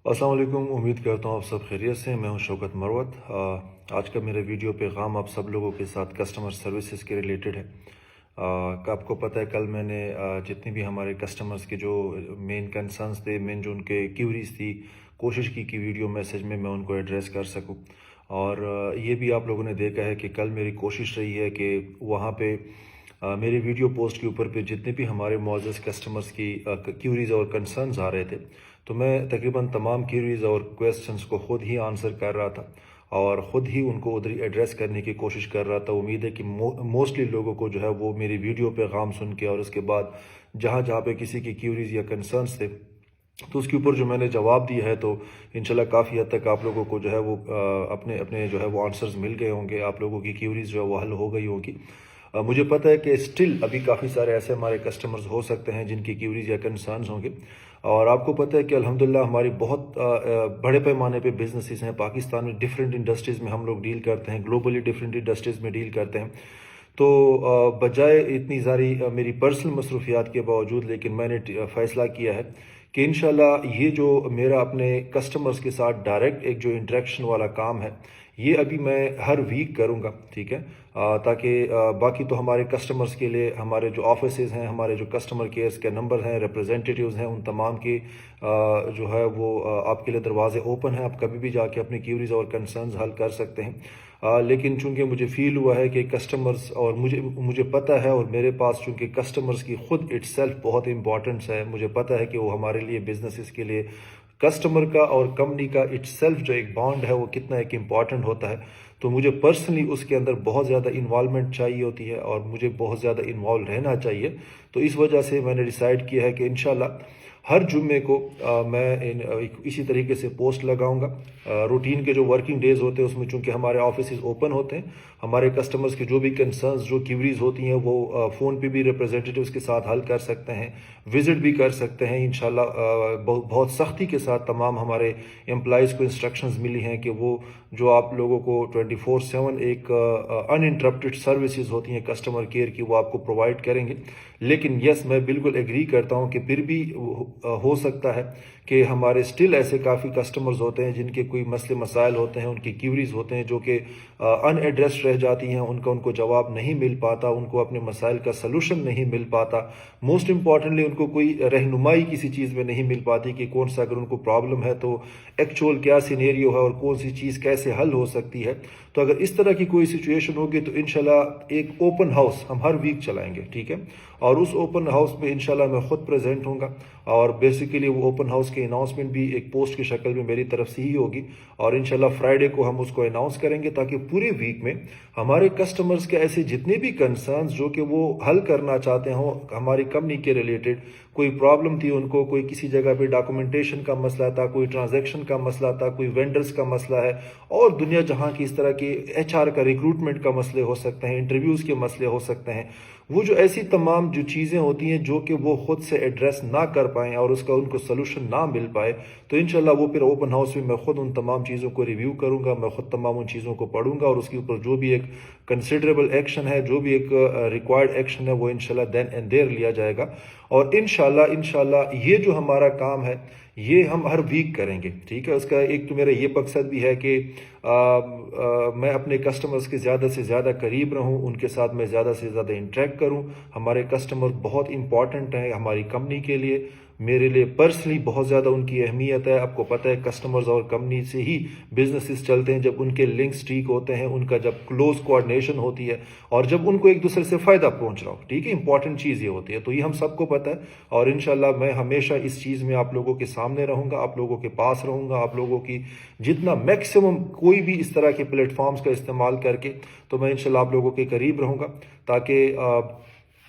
अस्सलाम वालेकुम। उम्मीद करता हूँ आप सब खैरियत से हैं। मैं हूँ शौकत मरवत। आज का मेरा वीडियो पैगाम आप सब लोगों के साथ कस्टमर सर्विसेज के रिलेटेड है। आपको पता है कल मैंने जितनी भी हमारे कस्टमर्स के जो मेन कंसर्न्स थे, मेन जो उनके क्यूरीज थी, कोशिश की कि वीडियो मैसेज में मैं उनको एड्रेस कर सकूँ। और ये भी आप लोगों ने देखा है कि कल मेरी कोशिश रही है कि वहाँ पे मेरी वीडियो पोस्ट के ऊपर पे जितने भी हमारे मुअज़्ज़ज़ कस्टमर्स की क्यूरीज़ और कंसर्न्स आ रहे थे, तो मैं तकरीबन तमाम क्यूरीज़ और क्वेश्चंस को ख़ुद ही आंसर कर रहा था और ख़ुद ही उनको उधर एड्रेस करने की कोशिश कर रहा था। उम्मीद है कि मोस्टली लोगों को जो है वो मेरी वीडियो पैगाम सुन के और उसके बाद जहाँ जहाँ पे किसी की क्यूरीज़ या कंसर्न्स थे, तो उसके ऊपर जो मैंने जवाब दिया है, तो इंशाल्लाह काफ़ी हद तक आप लोगों को जो है वो अपने अपने जो है वो आंसर्स मिल गए होंगे। आप लोगों की क्यूरीज़ जो है वो हल हो गई होगी। मुझे पता है कि स्टिल अभी काफ़ी सारे ऐसे हमारे कस्टमर्स हो सकते हैं जिनकी क्यूरीज या कंसर्न्स होंगे। और आपको पता है कि अल्हम्दुलिल्लाह हमारी बहुत बड़े पैमाने पे बिजनेसेस हैं। पाकिस्तान में डिफरेंट इंडस्ट्रीज़ में हम लोग डील करते हैं, ग्लोबली डिफरेंट इंडस्ट्रीज़ में डील करते हैं। तो बजाय इतनी सारी मेरी पर्सनल मसरूफियात के बावजूद, लेकिन मैंने फ़ैसला किया है कि इंशाल्लाह ये जो मेरा अपने कस्टमर्स के साथ डायरेक्ट एक जो इंटरेक्शन वाला काम है, ये अभी मैं हर वीक करूँगा, ठीक है। ताकि बाकी तो हमारे कस्टमर्स के लिए हमारे जो ऑफिसेज हैं, हमारे जो कस्टमर केयर्स के नंबर हैं, रिप्रेजेंटेटिव्स हैं, उन तमाम के जो है वो आपके लिए दरवाजे ओपन हैं। आप कभी भी जाके अपनी क्यूरीज और कंसर्न्स हल कर सकते हैं। लेकिन चूंकि मुझे फील हुआ है कि कस्टमर्स और मुझे पता है, और मेरे पास चूंकि कस्टमर्स की खुद इटसेल्फ बहुत इंपॉर्टेंस है, मुझे पता है कि वो हमारे लिए बिजनेसेस के लिए कस्टमर का और कंपनी का इटसेल्फ जो एक बॉन्ड है वो कितना एक इम्पॉर्टेंट होता है। तो मुझे पर्सनली उसके अंदर बहुत ज़्यादा इन्वॉल्वमेंट चाहिए होती है और मुझे बहुत ज़्यादा इन्वॉल्व रहना चाहिए। तो इस वजह से मैंने डिसाइड किया है कि इंशाल्लाह हर जुम्मे को मैं इसी तरीके से पोस्ट लगाऊंगा। रूटीन के जो वर्किंग डेज होते हैं उसमें चूंकि हमारे ऑफिस ओपन होते हैं, हमारे कस्टमर्स के जो भी कंसर्न्स, जो क्यूरीज होती हैं, वो फ़ोन पे भी रिप्रेजेंटेटिव्स के साथ हल कर सकते हैं, विज़िट भी कर सकते हैं इंशाल्लाह। बहुत सख्ती के साथ तमाम हमारे एम्प्लॉइज़ को इंस्ट्रक्शंस मिली हैं कि वो जो आप लोगों को 24/7 एक अनइंटरप्टेड सर्विसेज होती हैं कस्टमर केयर की, वो आपको प्रोवाइड करेंगे। लेकिन यस, मैं बिल्कुल एग्री करता हूं कि फिर भी हो सकता है कि हमारे स्टिल ऐसे काफ़ी कस्टमर्स होते हैं जिनके कोई मसले मसाइल होते हैं, उनकी क्यूरीज होते हैं जो कि अनएड्रेस्ड रह जाती हैं, उनको जवाब नहीं मिल पाता, उनको अपने मसाइल का सलूशन नहीं मिल पाता। मोस्ट इम्पॉर्टेंटली उनको कोई रहनुमाई किसी चीज़ में नहीं मिल पाती कि कौन सा अगर उनको प्रॉब्लम है तो एक्चुअल क्या सिनेरियो है और कौन सी चीज़ कैसे हल हो सकती है। तो अगर इस तरह की कोई सिचुएशन होगी तो इंशाल्लाह एक ओपन हाउस हम हर वीक चलाएंगे, ठीक है। और उस ओपन हाउस में इंशाल्लाह मैं खुद प्रेजेंट होऊंगा और बेसिकली वो ओपन हाउस की अनाउंसमेंट भी एक पोस्ट की शक्ल में मेरी तरफ से ही होगी। और इंशाल्लाह फ्राइडे को हम उसको अनाउंस करेंगे ताकि पूरे वीक में हमारे कस्टमर्स के ऐसे जितने भी कंसर्न्स जो कि वो हल करना चाहते हों, हमारी कंपनी के रिलेटेड कोई प्रॉब्लम थी उनको, कोई किसी जगह पे डॉक्यूमेंटेशन का मसला था, कोई ट्रांजैक्शन का मसला था, कोई वेंडर्स का मसला है, और दुनिया जहां की इस तरह के एचआर का रिक्रूटमेंट का मसले हो सकते हैं, इंटरव्यूज़ के मसले हो सकते हैं, वो जो ऐसी तमाम जो चीज़ें होती हैं जो कि वो खुद से एड्रेस ना कर पाएँ और उसका उनको सलूशन ना मिल पाए, तो इंशाल्लाह वो फिर ओपन हाउस में मैं खुद उन तमाम चीज़ों को रिव्यू करूँगा, मैं खुद तमाम उन चीज़ों को पढ़ूंगा और उसके ऊपर जो भी एक कंसिडरेबल एक्शन है, जो भी एक रिक्वायर्ड एक्शन है, वो इंशाल्लाह देन एंड देयर लिया जाएगा। और इंशाल्लाह ये जो हमारा काम है ये हम हर वीक करेंगे, ठीक है। उसका एक तो मेरा ये मकसद भी है कि मैं अपने कस्टमर्स के ज़्यादा से ज़्यादा करीब रहूं, उनके साथ मैं ज़्यादा से ज़्यादा इंटरेक्ट करूं। हमारे कस्टमर बहुत इंपॉर्टेंट हैं हमारी कंपनी के लिए, मेरे लिए पर्सनली बहुत ज़्यादा उनकी अहमियत है। आपको पता है कस्टमर्स और कंपनी से ही बिजनेसेस चलते हैं, जब उनके लिंक्स ठीक होते हैं, उनका जब क्लोज कोऑर्डिनेशन होती है और जब उनको एक दूसरे से फ़ायदा पहुंच रहा हो, ठीक है। इंपॉर्टेंट चीज़ ये होती है, तो ये हम सबको पता है। और इंशाल्लाह मैं हमेशा इस चीज़ में आप लोगों के सामने रहूँगा, आप लोगों के पास रहूँगा, आप लोगों की जितना मैक्सिमम कोई भी इस तरह के प्लेटफॉर्म्स का इस्तेमाल करके, तो मैं इंशाल्लाह आप लोगों के करीब रहूँगा ताकि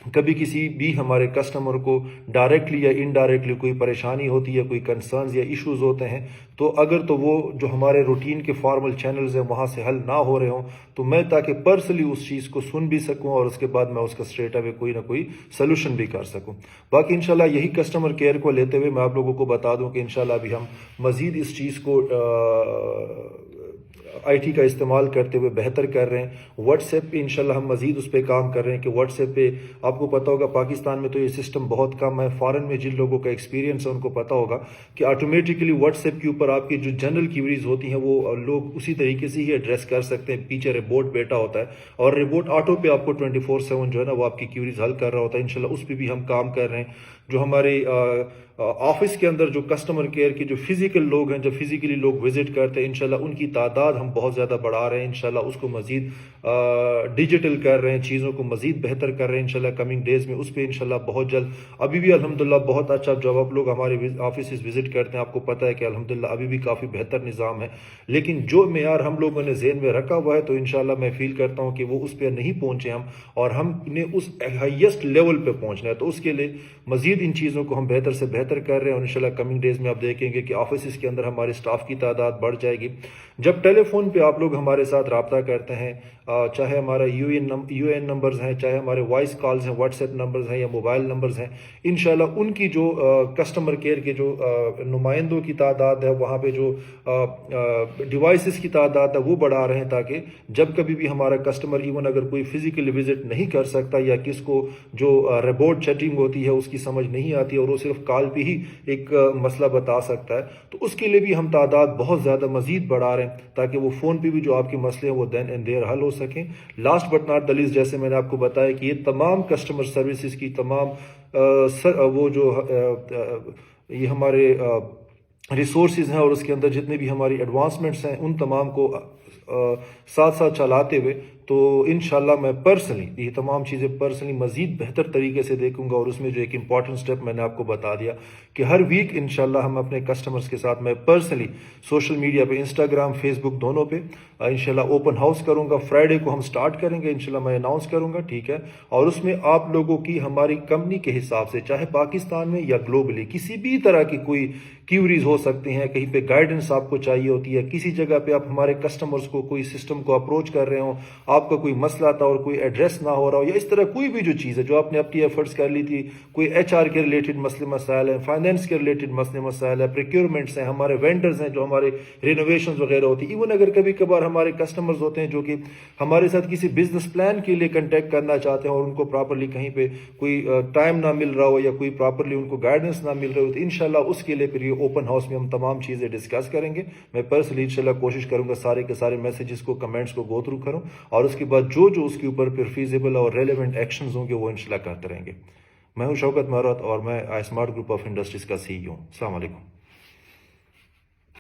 कभी किसी भी हमारे कस्टमर को डायरेक्टली या इनडायरेक्टली कोई परेशानी होती है, कोई कंसर्न्स या इश्यूज होते हैं, तो अगर तो वो जो हमारे रूटीन के फॉर्मल चैनल्स हैं वहाँ से हल ना हो रहे हों, तो मैं ताकि पर्सनली उस चीज़ को सुन भी सकूं और उसके बाद मैं उसका स्ट्रेट अवे कोई ना कोई सलूशन भी कर सकूं। बाकी इंशाल्लाह यही कस्टमर केयर को लेते हुए मैं आप लोगों को बता दूं कि इंशाल्लाह अभी हम मज़ीद इस चीज़ को IT کا استعمال کرتے ہوئے بہتر کر رہے ہیں۔ واٹس ایپ پہ انشاءاللہ ہم مزید اس پہ کام کر رہے ہیں کہ واٹس ایپ پہ آپ کو پتہ ہوگا پاکستان میں تو یہ سسٹم بہت کم ہے، فارن میں جن لوگوں کا ایکسپیرینس ہے ان کو پتہ ہوگا کہ آٹومیٹکلی واٹس ایپ کے اوپر آپ کی جو جنرل کیوریز ہوتی ہیں وہ لوگ اسی طریقے سے ہی ایڈریس کر سکتے ہیں۔ پیچھے ربوٹ بیٹا ہوتا ہے اور ربوٹ آٹو پہ آپ کو 24/7 جو ہے نا وہ آپ کی کیوریز حل کر رہا ہوتا ہے۔ انشاءاللہ اس پہ بھی ہم کام کر رہے ہیں۔ جو ہمارے آفس کے اندر جو کسٹمر کیئر کے جو فزیکل لوگ ہیں، جو فزیکلی لوگ وزٹ کرتے ہیں، انشاءاللہ ان کی تعداد ہم بہت زیادہ بڑھا رہے ہیں۔ انشاءاللہ اس کو مزید ڈیجیٹل کر رہے ہیں، چیزوں کو مزید بہتر کر رہے ہیں انشاءاللہ کمنگ ڈیز میں۔ اس پہ انشاءاللہ بہت جلد ابھی بھی الحمدللہ بہت اچھا، جب آپ لوگ ہمارے آفیسز وزٹ کرتے ہیں آپ کو پتہ ہے کہ الحمدللہ ابھی بھی کافی بہتر نظام ہے، لیکن جو معیار ہم لوگوں نے ذہن میں رکھا ہوا ہے تو انشاءاللہ میں فیل کرتا ہوں کہ وہ اس پہ نہیں پہنچے ہم، اور ہم نے اس ہائیسٹ لیول پہ پہنچنا ہے۔ تو اس کے لیے مزید ان چیزوں کو ہم بہتر سے بہتر کر رہے ہیں، اور انشاءاللہ کمنگ ڈیز میں آپ دیکھیں گے کہ آفیسز کے اندر ہمارے سٹاف کی تعداد بڑھ جائے گی۔ جب ٹیلی فون پہ آپ لوگ ہمارے ساتھ رابطہ کرتے ہیں، چاہے ہمارا یو این نمبرز ہیں، چاہے ہمارے وائس کالز ہیں، واٹس ایپ نمبرز ہیں یا موبائل نمبرز ہیں، انشاءاللہ ان کی جو کسٹمر کیئر کے جو نمائندوں کی تعداد ہے، وہاں پہ جو ڈیوائسز کی تعداد ہے وہ بڑھا رہے ہیں، تاکہ جب کبھی بھی ہمارا کسٹمر ایون اگر کوئی فزیکلی وزٹ نہیں کر سکتا یا کس کو جو ربوٹ چیٹنگ ہوتی ہے اس کی سمجھ نہیں آتی اور وہ صرف کال پہ ہی ایک مسئلہ بتا سکتا ہے، تو اس کے لیے بھی ہم تعداد بہت زیادہ مزید بڑھا رہے ہیں تاکہ وہ فون پہ بھی جو آپ کے مسئلے ہیں وہ دین اینڈ دیر حل ہو سکیں۔ Last but not the least, جیسے میں نے آپ کو بتایا کہ یہ تمام کسٹمر سروسز کی تمام وہ جو یہ ہمارے ریسورسز ہیں اور اس کے اندر جتنے بھی ہماری ایڈوانسمنٹس ہیں ان تمام کو ساتھ ساتھ چلاتے ہوئے تو انشاءاللہ میں پرسنلی یہ تمام چیزیں پرسنلی مزید بہتر طریقے سے دیکھوں گا، اور اس میں جو ایک امپورٹنٹ سٹیپ میں نے آپ کو بتا دیا کہ ہر ویک انشاءاللہ ہم اپنے کسٹمرز کے ساتھ میں پرسنلی سوشل میڈیا پہ انسٹاگرام فیس بک دونوں پہ انشاءاللہ اوپن ہاؤس کروں گا۔ فرائیڈے کو ہم سٹارٹ کریں گے انشاءاللہ، میں اناؤنس کروں گا، ٹھیک ہے، اور اس میں آپ لوگوں کی ہماری کمپنی کے حساب سے چاہے پاکستان میں یا گلوبلی کسی بھی طرح کی کوئی کیوریز ہو سکتی ہیں، کہیں پہ گائیڈنس آپ کو چاہیے ہوتی ہے، کسی جگہ پہ آپ ہمارے کسٹمرز کو کوئی سسٹم کو اپروچ کر رہے ہوں، آپ کا کوئی مسئلہ تھا اور کوئی ایڈریس نہ ہو رہا ہو، یا اس طرح کوئی بھی جو چیز ہے جو آپ نے اپنی ایفرٹس کر لی تھی، کوئی HR کے ریلیٹڈ مسئلے مسائل ہیں، فائنینس کے ریلیٹڈ مسئلے مسائل ہیں، پریکیورمنٹس ہیں، ہمارے وینڈرز ہیں جو ہمارے رینوویشنز وغیرہ ہوتی ہیں، ایون اگر کبھی کبھار ہمارے کسٹمرز ہوتے ہیں جو کہ ہمارے ساتھ کسی بزنس پلان کے لیے کنٹیکٹ کرنا چاہتے ہیں اور ان کو پراپرلی کہیں پہ کوئی ٹائم نہ مل رہا ہو یا کوئی پراپرلی ان کو گائیڈنس نہ مل رہی ہو، تو انشاءاللہ اس کے لیے پھر یہ اوپن ہاؤس میں ہم تمام چیزیں ڈسکس کریں گے۔ میں پرسنلی انشاءاللہ کوشش کروں گا سارے کے سارے میسیجز کو، کمنٹس کو گو تھرو کروں، اور اس کے بعد جو اس کے اوپر پھر فیزیبل اور ریلیونٹ ایکشنز ہوں گے وہ انشاءاللہ کرتے رہیں گے۔ میں ہوں شوکت مہروت اور میں I smart group of industries کا CEO ہوں۔ السلام علیکم۔